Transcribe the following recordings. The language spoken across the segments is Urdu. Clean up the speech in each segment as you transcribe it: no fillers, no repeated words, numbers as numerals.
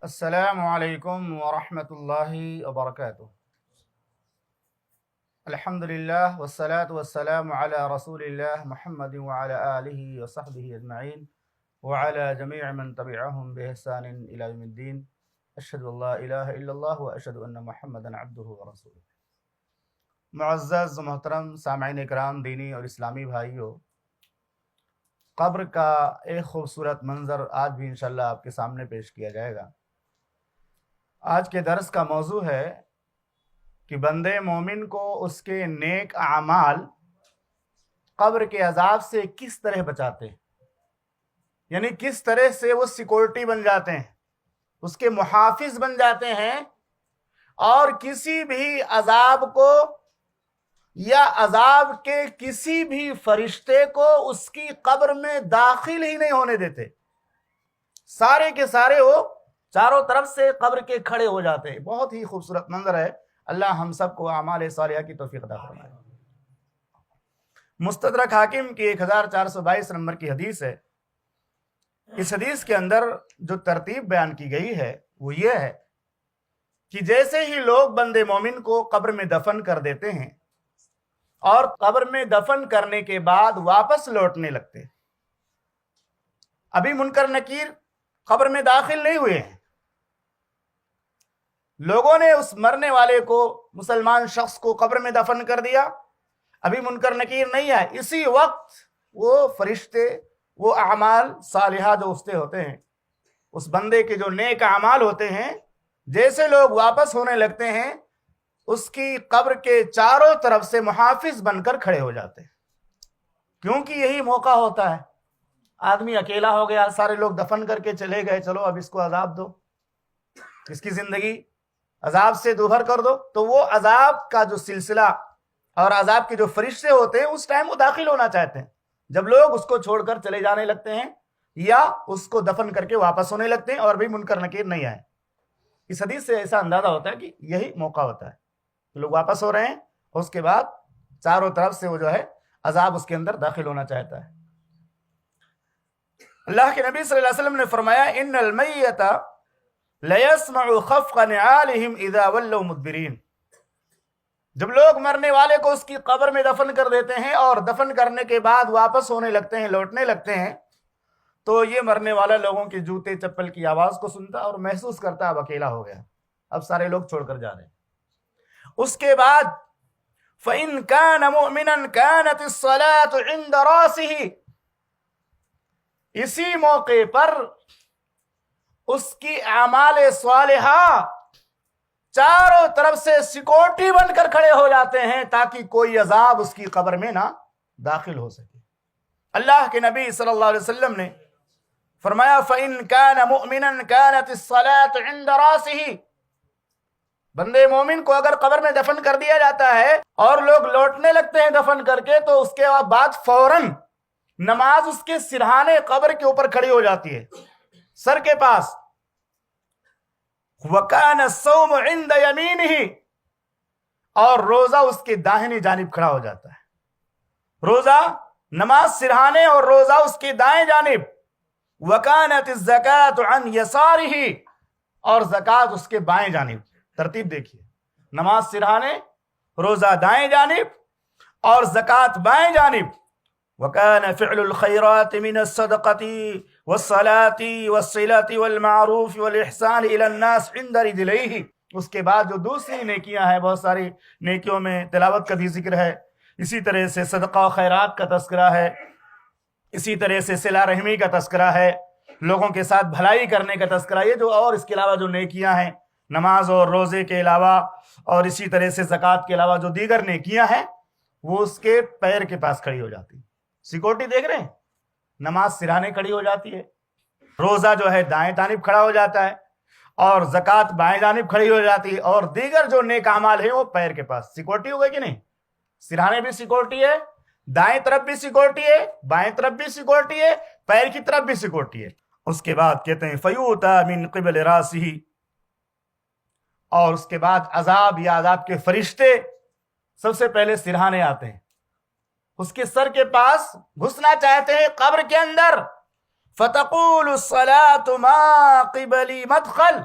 السلام علیکم ورحمۃ اللہ وبرکاتہ۔ الحمد للہ والصلاة والسلام علی رسول اللہ محمد وعلی آلہ وصحبہ اجمعین وعلی جمیع من تبعہم بإحسان الی یوم الدین۔ اشہد ان لا الہ الا اللہ واشہد ان محمدا عبدہ ورسولہ۔ معزز و محترم سامعین اکرام، دینی اور اسلامی بھائیوں، قبر کا ایک خوبصورت منظر آج بھی انشاءاللہ آپ کے سامنے پیش کیا جائے گا۔ آج کے درس کا موضوع ہے کہ بندے مومن کو اس کے نیک اعمال قبر کے عذاب سے کس طرح بچاتے ہیں، یعنی کس طرح سے وہ سیکورٹی بن جاتے ہیں، اس کے محافظ بن جاتے ہیں، اور کسی بھی عذاب کو یا عذاب کے کسی بھی فرشتے کو اس کی قبر میں داخل ہی نہیں ہونے دیتے۔ سارے کے سارے وہ چاروں طرف سے قبر کے کھڑے ہو جاتے ہیں۔ بہت ہی خوبصورت منظر ہے۔ اللہ ہم سب کو اعمال صالحہ کی توفیق عطا فرمائے۔ مستدرک حاکم کی 1422 نمبر کی حدیث ہے۔ اس حدیث کے اندر جو ترتیب بیان کی گئی ہے وہ یہ ہے کہ جیسے ہی لوگ بندے مومن کو قبر میں دفن کر دیتے ہیں اور قبر میں دفن کرنے کے بعد واپس لوٹنے لگتے ہیں، ابھی منکر نکیر قبر میں داخل نہیں ہوئے ہیں، لوگوں نے اس مرنے والے کو، مسلمان شخص کو قبر میں دفن کر دیا، ابھی منکر نکیر نہیں آئے، اسی وقت وہ فرشتے، وہ اعمال صالحہ جو اس سے ہوتے ہیں، اس بندے کے جو نیک اعمال ہوتے ہیں، جیسے لوگ واپس ہونے لگتے ہیں، اس کی قبر کے چاروں طرف سے محافظ بن کر کھڑے ہو جاتے ہیں۔ کیونکہ یہی موقع ہوتا ہے، آدمی اکیلا ہو گیا، سارے لوگ دفن کر کے چلے گئے، چلو اب اس کو عذاب دو، اس کی زندگی عذاب سے دوبھر کر دو، تو وہ عذاب کا جو سلسلہ اور عذاب کے جو فرشتے ہوتے ہیں اس ٹائم وہ داخل ہونا چاہتے ہیں، جب لوگ اس کو چھوڑ کر چلے جانے لگتے ہیں یا اس کو دفن کر کے واپس ہونے لگتے ہیں اور بھی منکر نکیر نہیں آئے۔ اس حدیث سے ایسا اندازہ ہوتا ہے کہ یہی موقع ہوتا ہے، لوگ واپس ہو رہے ہیں اور اس کے بعد چاروں طرف سے وہ جو ہے عذاب اس کے اندر داخل ہونا چاہتا ہے۔ اللہ کے نبی صلی اللہ علیہ وسلم نے فرمایا ان المیت لیسمع خفق نعالہم اذا ولوا مدبرین۔ جب لوگ مرنے والے کو اس کی قبر میں دفن کر دیتے ہیں اور دفن کرنے کے بعد واپس ہونے لگتے ہیں، لوٹنے لگتے ہیں، تو یہ مرنے والا لوگوں کے جوتے چپل کی آواز کو سنتا اور محسوس کرتا اب اکیلا ہو گیا، اب سارے لوگ چھوڑ کر جا رہے ہیں۔ اس کے بعد فَإِن كَانَ مُؤْمِنًا كَانَتِ الصَّلَاةُ عِنْدَ رَاسِهِ، اسی موقع پر اس کی اعمال صالحہ چاروں طرف سے سیکورٹی بن کر کھڑے ہو جاتے ہیں تاکہ کوئی عذاب اس کی قبر میں نہ داخل ہو سکے۔ اللہ کے نبی صلی اللہ علیہ وسلم نے فرمایا فَإِن كَانَ مُؤْمِنًا كَانَتِ الصَّلَاةُ عِنْدَ رَاسِهِ، بندے مومن کو اگر قبر میں دفن کر دیا جاتا ہے اور لوگ لوٹنے لگتے ہیں دفن کر کے، تو اس کے بعد فوراً نماز اس کے سرہانے قبر کے اوپر کھڑی ہو جاتی ہے، سر کے پاس۔ وَكَانَ الصَّوْمُ عِنْدَ يَمِينِهِ، اور روزہ اس کے داہنی جانب کھڑا ہو جاتا ہے، روزہ، نماز سرہانے اور روزہ اس کے دائیں جانب۔ وَكَانَتِ الزَّكَاةُ عَنْ يَسَارِهِ، اور زکوٰۃ اس کے بائیں جانب۔ ترتیب دیکھیے، نماز سرہانے، روزہ دائیں جانب اور زکوٰۃ بائیں جانب۔ وَكَانَ فِعْلُ الْخَيْرَاتِ مِنَ الصَّدَقَةِ وَالصَّلَاةِ وَالصِّلَةِ وَالْمَعْرُوفِ وَالْإِحْسَانِ إِلَى النَّاسِ عِنْدَ رِجْلَيْهِ۔ اس کے بعد جو دوسری نیکیاں ہیں، بہت ساری نیکیوں میں تلاوت کا بھی ذکر ہے، اسی طرح سے صدقہ و خیرات کا تذکرہ ہے، اسی طرح سے صلہ رحمی کا تذکرہ ہے، لوگوں کے ساتھ بھلائی کرنے کا تذکرہ، یہ جو اور اس کے علاوہ جو نیکیاں ہیں، نماز اور روزے کے علاوہ اور اسی طرح سے زکوٰۃ کے علاوہ جو دیگر نیکیاں ہیں، وہ اس کے پیر کے پاس کھڑی ہو جاتی۔ سیکورٹی دیکھ رہے ہیں، نماز سرانے کھڑی ہو جاتی ہے، روزہ جو ہے دائیں جانب کھڑا ہو جاتا ہے، اور زکوٰۃ بائیں جانب کھڑی ہو جاتی ہے، اور دیگر جو نیک اعمال ہیں وہ پیر کے پاس۔ سیکورٹی ہو گئی کہ نہیں؟ سرانے بھی سیکورٹی ہے، دائیں طرف بھی سیکورٹی ہے، بائیں طرف بھی سیکورٹی ہے، پیر کی طرف بھی سیکورٹی ہے۔ اس کے بعد کہتے ہیں فیوتا من قبل راسہ، اور اس کے بعد عذاب یا عذاب کے فرشتے سب سے پہلے سرہانے آتے ہیں، اس کے سر کے پاس گھسنا چاہتے ہیں قبر کے اندر۔ فتقول الصلاة ما قبلی مدخل،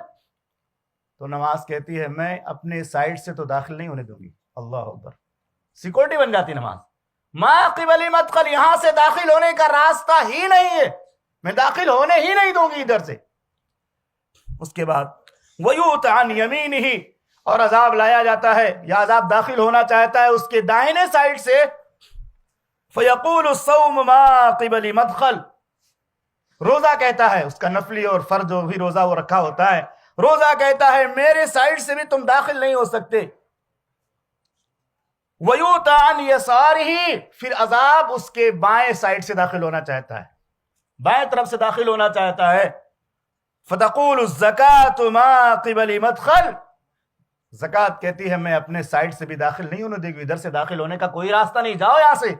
تو نماز کہتی ہے میں اپنے سائڈ سے تو داخل نہیں ہونے دوں گی. اللہ اکبر. سیکورٹی بن جاتی نماز. ما قبل مدخل, یہاں سے داخل ہونے کا راستہ ہی نہیں ہے, میں داخل ہونے ہی نہیں دوں گی ادھر سے. اس کے بعد وَيُؤْتَ عَنْ يَمِينِهِ, اور عذاب لایا جاتا ہے یا عذاب داخل ہونا چاہتا ہے اس کے دائنے سائڈ سے. فَيَقُولُ الصَّوْمُ مَا قِبَلِ مَدْخَلْ, روزہ کہتا ہے, اس کا نفلی اور فرض جو بھی روزہ وہ رکھا ہوتا ہے, روزہ کہتا ہے میرے سائڈ سے بھی تم داخل نہیں ہو سکتے. وَيُؤْتَ عَنْ يَسَارِهِ, پھر عذاب اس کے بائیں سائڈ سے داخل ہونا چاہتا ہے, بائیں طرف سے داخل ہونا چاہتا ہے. فَتَقُولُ الزَّكَاةُ مَا قِبَلِ مَدْخَلْ, زکات کہتی ہے میں اپنے سائڈ سے بھی داخل نہیں ہونے دے گی, ادھر سے داخل ہونے کا کوئی راستہ نہیں, جاؤ یہاں سے,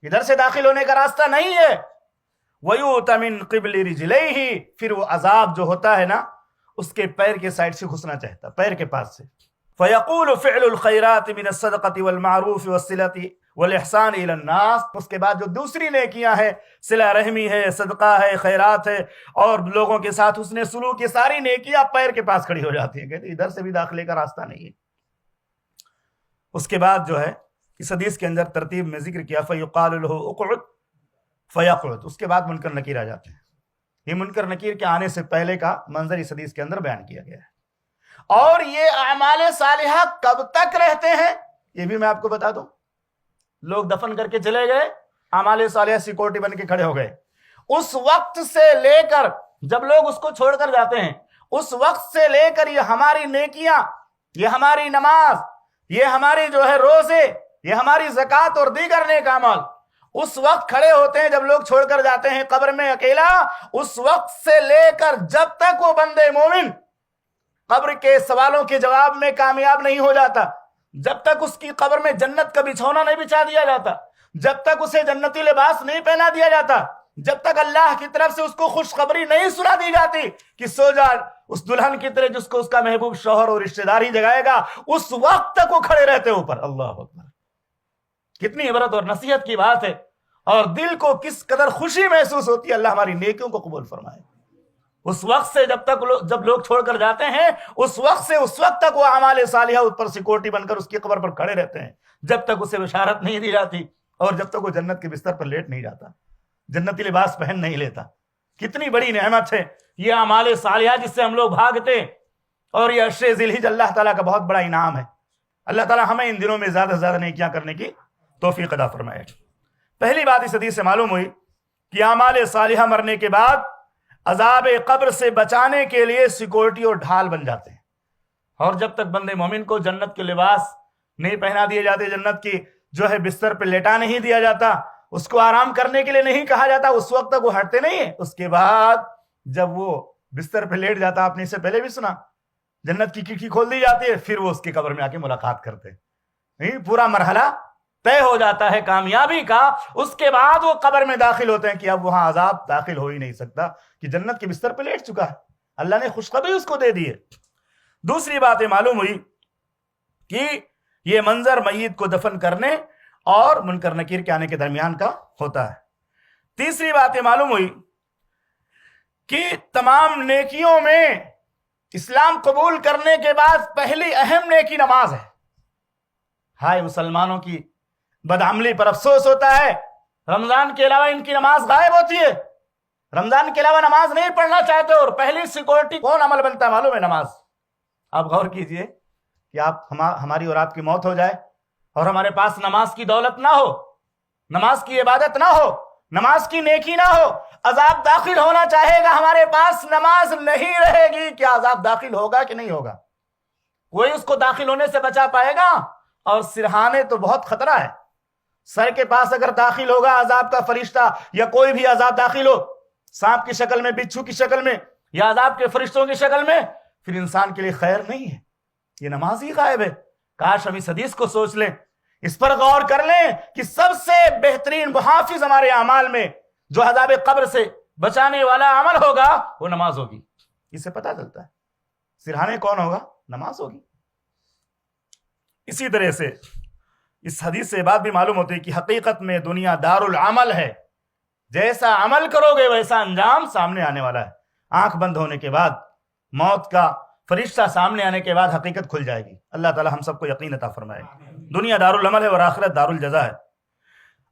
ادھر سے داخل ہونے کا راستہ نہیں ہے. وَيُؤْتَ مِنْ قِبْلِ رِجْلَيْهِ, پھر وہ عذاب جو ہوتا ہے نا اس کے پیر کے سائڈ سے گھسنا چاہتا, پیر کے پاس سے. فَيَقُولُ فِعْلُ الْخَيْرَاتِ مِنَ الصَّدَقَةِ وَالْمَعْرُوفِ وَالصِّلَةِ وَالْإِحْسَانِ إِلَى النَّاسِ, اس کے بعد جو دوسری نیکیاں ہیں, صلہ رحمی ہے, صدقہ ہے, خیرات ہے, اور لوگوں کے ساتھ حسن سلوک, یہ ساری نیکیاں پیر کے پاس کھڑی ہو جاتی ہیں. کہتے ادھر سے بھی داخلے کا راستہ نہیں ہے. اس کے بعد جو ہے اس حدیث کے اندر ترتیب میں ذکر کیا فَيُقَالُ لَهُ اُقْعُدْ فَيَقْعُدْ, اس کے بعد منکر نکیر آ جاتے ہیں. یہ منکر نکیر کے آنے سے پہلے کا منظر اس حدیث کے اندر بیان کیا گیا ہے. اور یہ اعمال صالحہ کب تک رہتے ہیں یہ بھی میں آپ کو بتا دوں. لوگ دفن کر کے چلے گئے, اعمال صالحہ سیکورٹی بن کے کھڑے ہو گئے, اس وقت سے لے کر جب لوگ اس کو چھوڑ کر جاتے ہیں, اس وقت سے لے کر یہ ہماری نیکیاں, یہ ہماری نماز, یہ ہماری جو ہے روزے, یہ ہماری زکوٰۃ اور دیگر نیک اعمال اس وقت کھڑے ہوتے ہیں جب لوگ چھوڑ کر جاتے ہیں قبر میں اکیلا. اس وقت سے لے کر جب تک وہ بندے مومن قبر کے سوالوں کے جواب میں کامیاب نہیں ہو جاتا, جب تک اس کی قبر میں جنت کا بچھونا نہیں بچھا دیا جاتا, جب تک اسے جنتی لباس نہیں پہنا دیا جاتا, جب تک اللہ کی طرف سے اس کو خوشخبری نہیں سنا دی جاتی کہ سو جا اس دلہن کی طرح جس کو اس کا محبوب شوہر اور رشتہ دار ہی جگائے گا, اس وقت تک وہ کھڑے رہتے اوپر. اللہ اکبر, کتنی عبرت اور نصیحت کی بات ہے, اور دل کو کس قدر خوشی محسوس ہوتی ہے. اللہ ہماری نیکیوں کو قبول فرمائے. اس وقت سے جب لوگ چھوڑ کر جاتے ہیں, اس وقت سے اس وقت تک وہ اعمال صالحہ اوپر سیکورٹی بن کر اس کی قبر پر کھڑے رہتے ہیں, جب تک اسے بشارت نہیں دی جاتی اور جب تک وہ جنت کے بستر پر لیٹ نہیں جاتا, جنتی لباس پہن نہیں لیتا. کتنی بڑی نعمت ہے یہ اعمال صالحہ جس سے ہم لوگ بھاگتے ہیں, اور یہ عشر ذی الحجہ اللہ تعالیٰ کا بہت بڑا انعام ہے. اللہ تعالیٰ ہمیں ان دنوں میں زیادہ سے زیادہ نیکیاں کرنے کی توفیق عطا فرمائے. پہلی بات اس حدیث سے معلوم ہوئی کہ اعمال صالحہ مرنے کے بعد عذاب قبر سے بچانے کے لیے سیکورٹی اور ڈھال بن جاتے ہیں. اور جب تک بندے مومن کو جنت کے لباس نہیں پہنا دیے جاتے, جنت کی جو ہے بستر پہ لیٹا نہیں دیا جاتا, اس کو آرام کرنے کے لیے نہیں کہا جاتا, اس وقت تک وہ ہٹتے نہیں ہیں. اس کے بعد جب وہ بستر پہ لیٹ جاتا, آپ نے اس سے پہلے بھی سنا, جنت کی کھڑکی کھول دی جاتی ہے, پھر وہ اس کی قبر میں آ کے ملاقات کرتے ہیں. نہیں, پورا مرحلہ طے ہو جاتا ہے کامیابی کا. اس کے بعد وہ قبر میں داخل ہوتے ہیں کہ اب وہاں عذاب داخل ہو ہی نہیں سکتا کہ جنت کے بستر پہ لیٹ چکا ہے, اللہ نے خوشخبری اس کو دے دی ہے. دوسری بات یہ معلوم ہوئی کہ یہ منظر میت کو دفن کرنے اور منکر نکیر کے آنے کے درمیان کا ہوتا ہے. تیسری بات یہ معلوم ہوئی کہ تمام نیکیوں میں اسلام قبول کرنے کے بعد پہلی اہم نیکی نماز ہے. ہائے مسلمانوں کی بدعملی پر افسوس ہوتا ہے, رمضان کے علاوہ ان کی نماز غائب ہوتی ہے, رمضان کے علاوہ نماز نہیں پڑھنا چاہتے, اور پہلی سیکورٹی کون عمل بنتا ہے معلوم ہے؟ نماز. آپ غور کیجئے کہ ہماری اور آپ کی موت ہو جائے اور ہمارے پاس نماز کی دولت نہ ہو, نماز کی عبادت نہ ہو, نماز کی نیکی نہ ہو, عذاب داخل ہونا چاہے گا, ہمارے پاس نماز نہیں رہے گی, کیا عذاب داخل ہوگا کہ نہیں ہوگا؟ کوئی اس کو داخل ہونے سے بچا پائے گا؟ اور سرہانے تو بہت خطرہ ہے. سر کے پاس اگر داخل ہوگا عذاب کا فرشتہ یا کوئی بھی عذاب داخل ہو, سانپ کی شکل میں, بچھو کی شکل میں, یا عذاب کے فرشتوں کی شکل میں, پھر انسان کے لیے خیر نہیں ہے. یہ نماز ہی غائب ہے. کاش ہم اس حدیث کو سوچ لیں, اس پر غور کر لیں کہ سب سے بہترین محافظ ہمارے اعمال میں جو عذاب قبر سے بچانے والا عمل ہوگا وہ نماز ہوگی. اس سے پتہ چلتا ہے سرہانے کون ہوگا, نماز ہوگی. اسی طرح سے اس حدیث سے بات بھی معلوم ہوتی ہے کہ حقیقت میں دنیا دار العمل ہے. جیسا عمل کرو گے ویسا انجام سامنے آنے والا ہے. آنکھ بند ہونے کے بعد موت کا فرشتہ سامنے آنے کے بعد حقیقت کھل جائے گی. اللہ تعالی ہم سب کو یقین عطا فرمائے. دنیا دارالعمل ہے اور آخرت دارالجزا ہے.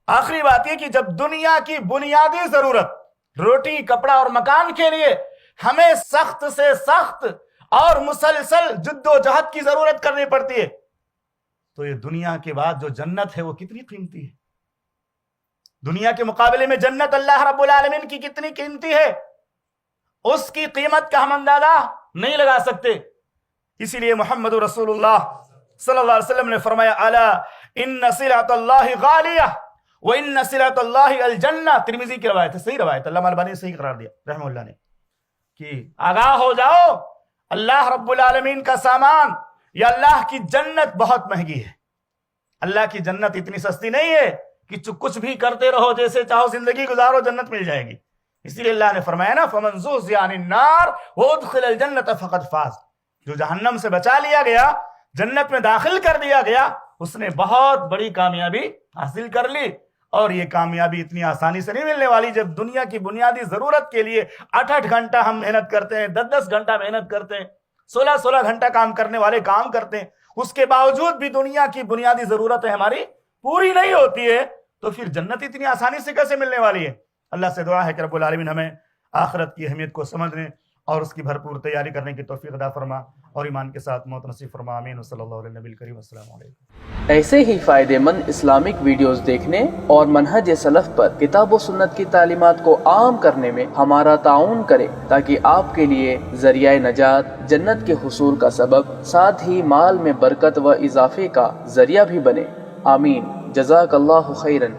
آخری بات یہ کہ جب دنیا کی بنیادی ضرورت روٹی کپڑا اور مکان کے لیے ہمیں سخت سے سخت اور مسلسل جد و جہد کی ضرورت کرنی پڑتی ہے تو یہ دنیا کے بعد جو جنت ہے وہ کتنی قیمتی ہے. دنیا کے مقابلے میں جنت اللہ رب العالمین کی کتنی قیمتی ہے, اس کی قیمت کا ہم اندازہ نہیں لگا سکتے. اسی لیے محمد رسول اللہ صلی اللہ علیہ وسلم نے فرمایا الا ان سلعۃ اللہ غالیہ وان سلعۃ اللہ الجنہ. ترمذی کی روایت ہے, صحیح روایت, علامہ البانی نے صحیح قرار دیا رحمہ اللہ نے, کہ آگاہ ہو جاؤ اللہ رب العالمین کا سامان یا اللہ کی جنت بہت مہنگی ہے. اللہ کی جنت اتنی سستی نہیں ہے کہ کچھ بھی کرتے رہو جیسے چاہو زندگی گزارو جنت مل جائے گی. اسی لیے اللہ نے فرمایا نا فمن زحزح عن النار وادخل الجنۃ فقد فاز. جو جہنم سے بچا لیا گیا, جنت میں داخل کر دیا گیا, اس نے بہت بڑی کامیابی حاصل کر لی. اور یہ کامیابی اتنی آسانی سے نہیں ملنے والی. جب دنیا کی بنیادی ضرورت کے لیے 8-8 گھنٹہ ہم محنت کرتے ہیں, 10-10 گھنٹہ محنت کرتے ہیں, 16-16 گھنٹہ کام کرنے والے کام کرتے ہیں, اس کے باوجود بھی دنیا کی بنیادی ضرورتیں ہماری پوری نہیں ہوتی ہے, تو پھر جنت اتنی آسانی سے کیسے ملنے والی ہے؟ اللہ سے دعا ہے کہ رب العالمین ہمیں آخرت کی اہمیت کو سمجھنے اور اس کی بھرپور تیاری کرنے کی توفیق عطا فرما اور ایمان کے ساتھ موت نصیب فرما. آمین. صلی اللہ علیہ نبی الکریم. السلام علیکم. ایسے ہی فائدہ مند اسلامک ویڈیوز دیکھنے اور منہج سلف پر کتاب و سنت کی تعلیمات کو عام کرنے میں ہمارا تعاون کریں تاکہ آپ کے لیے ذریعہ نجات، جنت کے حصول کا سبب، ساتھ ہی مال میں برکت و اضافے کا ذریعہ بھی بنے. آمین. جزاک اللہ خیرن.